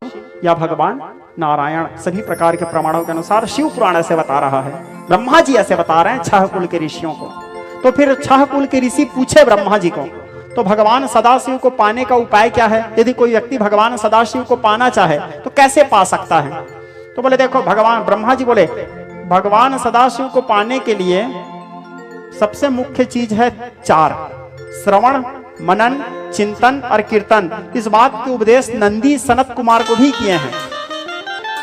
शिव या भगवान नारायण, सभी प्रकार के प्रमाणों के अनुसार शिव पुराण ऐसे बता रहा है। ब्रह्मा जी ऐसे बता रहे हैं 6 कुल के ऋषियों को। तो फिर 6 कुल के ऋषि पूछे ब्रह्मा जी को, तो भगवान सदाशिव को पाने का उपाय क्या है? यदि कोई व्यक्ति भगवान सदाशिव को पाना चाहे तो कैसे पा सकता है? तो बोले देखो, भगवान ब्रह्मा जी बोले भगवान सदाशिव को पाने के लिए सबसे मुख्य चीज है 4: श्रवण, मनन, चिंतन और कीर्तन। इस बात के उपदेश नंदी सनत कुमार को भी किए हैं।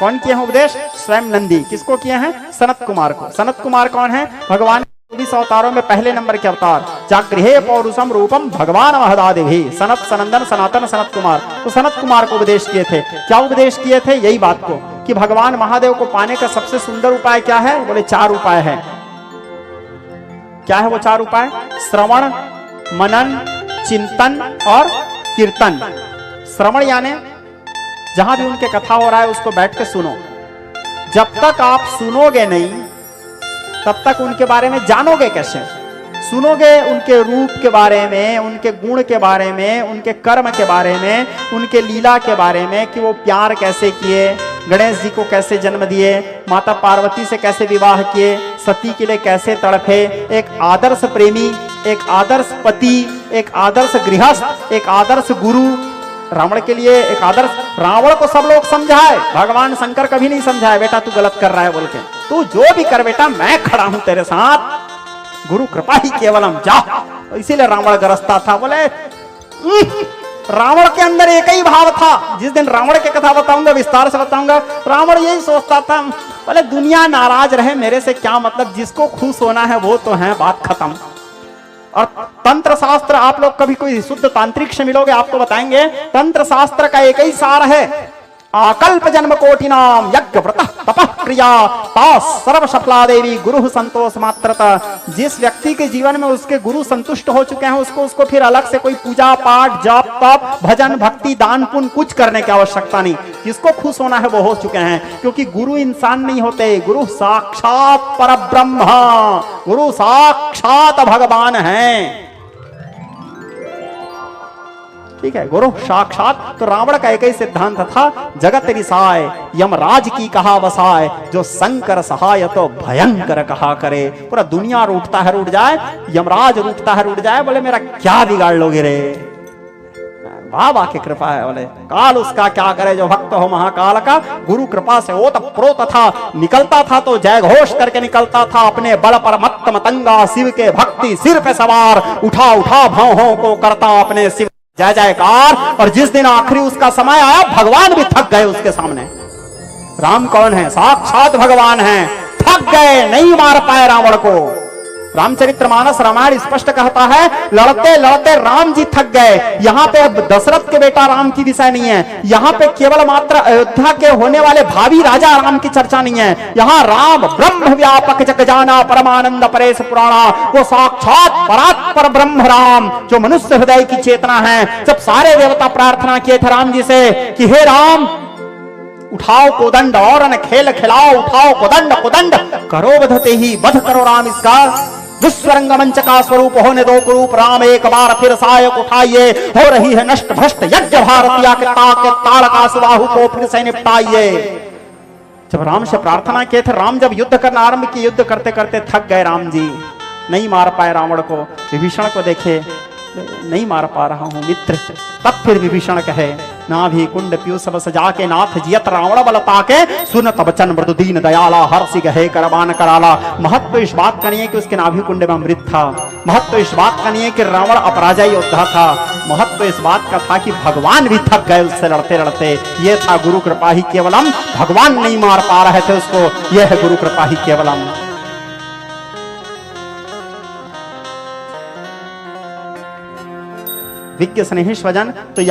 कौन किए हैं उपदेश? स्वयं नंदी। किसको किए हैं? सनत कुमार को। सनत कुमार कौन है? भगवान 24 अवतारों में पहले नंबर के अवतार। जागृहे पौरुषम रूपम भगवान महदादिभि सनत सनंदन सनातन सनत कुमार। तो सनत कुमार को उपदेश किए थे। क्या उपदेश किए थे? यही बात को कि भगवान महादेव को पाने का सबसे सुंदर उपाय क्या है? बोले 4 उपाय है। क्या है वो 4 उपाय? श्रवण, मनन, चिंतन और कीर्तन। श्रवण यानी जहां भी उनके कथा हो रहा है उसको बैठ के सुनो। जब तक आप सुनोगे नहीं तब तक उनके बारे में जानोगे कैसे? सुनोगे उनके रूप के बारे में, उनके गुण के बारे में, उनके कर्म के बारे में, उनके लीला के बारे में कि वो प्यार कैसे किए, गणेश जी को कैसे जन्म दिए, माता पार्वती से कैसे विवाह किए, सती के लिए कैसे तड़पे। एक आदर्श प्रेमी, एक आदर्श पति, एक आदर्श गृहस्थ, एक आदर्श गुरु। रावण के लिए एक आदर्श। रावण को सब लोग समझाए, भगवान शंकर कभी नहीं समझाए बेटा तू गलत कर रहा है बोल के। तू जो भी कर बेटा मैं खड़ा हूं तेरे साथ, गुरु कृपा ही केवलम जा। इसीलिए रावण गरजता था। बोले रावण के अंदर एक ही भाव था। जिस दिन रावण की कथा बताऊंगा, विस्तार से बताऊंगा, रावण यही सोचता था, बोले दुनिया नाराज रहे मेरे से क्या मतलब, जिसको खुश होना है वो तो है, बात खत्म। और तंत्र शास्त्र, आप लोग कभी कोई शुद्ध तांत्रिक से मिलोगे आपको बताएंगे, तंत्र शास्त्र का एक ही सार है, आकल्प जन्म कोटि नाम यज्ञ व्रत तपः क्रिया तास सर्व सफला देवी गुरु संतोष मात्रता। जिस व्यक्ति के जीवन में उसके गुरु संतुष्ट हो चुके हैं उसको फिर अलग से कोई पूजा पाठ जप तप भजन भक्ति दान पुण्य कुछ करने की आवश्यकता नहीं। जिसको खुश होना है वो हो चुके हैं, क्योंकि गुरु इंसान नहीं होते, गुरु साक्षात परब्रह्म, गुरु साक्षात भगवान है। ठीक है, गुरु साक्षात। तो रावण का एक ही सिद्धांत था, जगत रिसाय यमराज की कहा वसाय, जो शंकर सहाय तो भयंकर कहा करे। पूरा दुनिया रूठता है रूठ जाए, यमराज रूठता है रूठ जाए, बोले मेरा क्या बिगाड़ लोगे रे। बाबा की कृपा है, बोले काल उसका क्या करे जो भक्त हो महाकाल का। गुरु कृपा से ओत प्रोत था, निकलता था तो जय घोष करके निकलता था, अपने बल पर मत्त मतंगा, शिव के भक्ति सिर पे सवार, उठा उठा भावों को करता अपने शिव जय जयकार। और जिस दिन आखिरी उसका समय आया, भगवान भी थक गए उसके सामने। राम कौन है? साक्षात भगवान है। थक गए, नहीं मार पाए रावण को। रामचरितमानस रामायण स्पष्ट कहता है, लड़ते लड़ते राम जी थक गए। यहाँ पे अब दशरथ के बेटा राम की विषय नहीं है, यहाँ पे केवल मात्र अयोध्या के होने वाले भावी राजा राम की चर्चा नहीं है। यहाँ राम ब्रह्म व्यापक जग जाना परमानंद परेश पुराणा, वो साक्षात परात्पर ब्रह्म राम जो मनुष्य हृदय की चेतना है। जब सारे देवता प्रार्थना किए थे राम जी से कि हे राम उठाओ कोदंड और न खेल खिलाओ, उठाओ कोदंड कोदंड करो वधते ही वध करो राम इसका। विश्वरंग मंच का स्वरूप होने दो कुरूप राम, एक बार फिर सायक उठाइए, हो रही है नष्ट भ्रष्ट यज्ञ भारतिया के ताड़ का सुबाहु को फिर से निपटाइए। जब राम से प्रार्थना किए थे, राम जब युद्ध करना आरंभ किए, युद्ध करते करते थक गए राम जी, नहीं मार पाए रावण को। विभीषण को देखे, नहीं मार पा रहा हूं मित्र। तब फिर विभीषण कहे, नाभि कुंड पीयूष सब सजा के नाथ जियत रावण बल ताके, सुनत बचन मृदु दीन दयाला, हर्षि गहे करबान कराला। महत्व इस बात का नहीं है कि उसके नाभि कुंड में अमृत था, महत्व इस बात का नहीं है कि रावण अपराजय योद्धा था, महत्व इस बात का था कि भगवान भी थक गए उससे लड़ते लड़ते। ये था गुरु कृपा ही केवलम, भगवान नहीं मार पा रहे थे उसको, यह है गुरु कृपा ही केवलम। विज्ञ स्नेही स्वजन। तो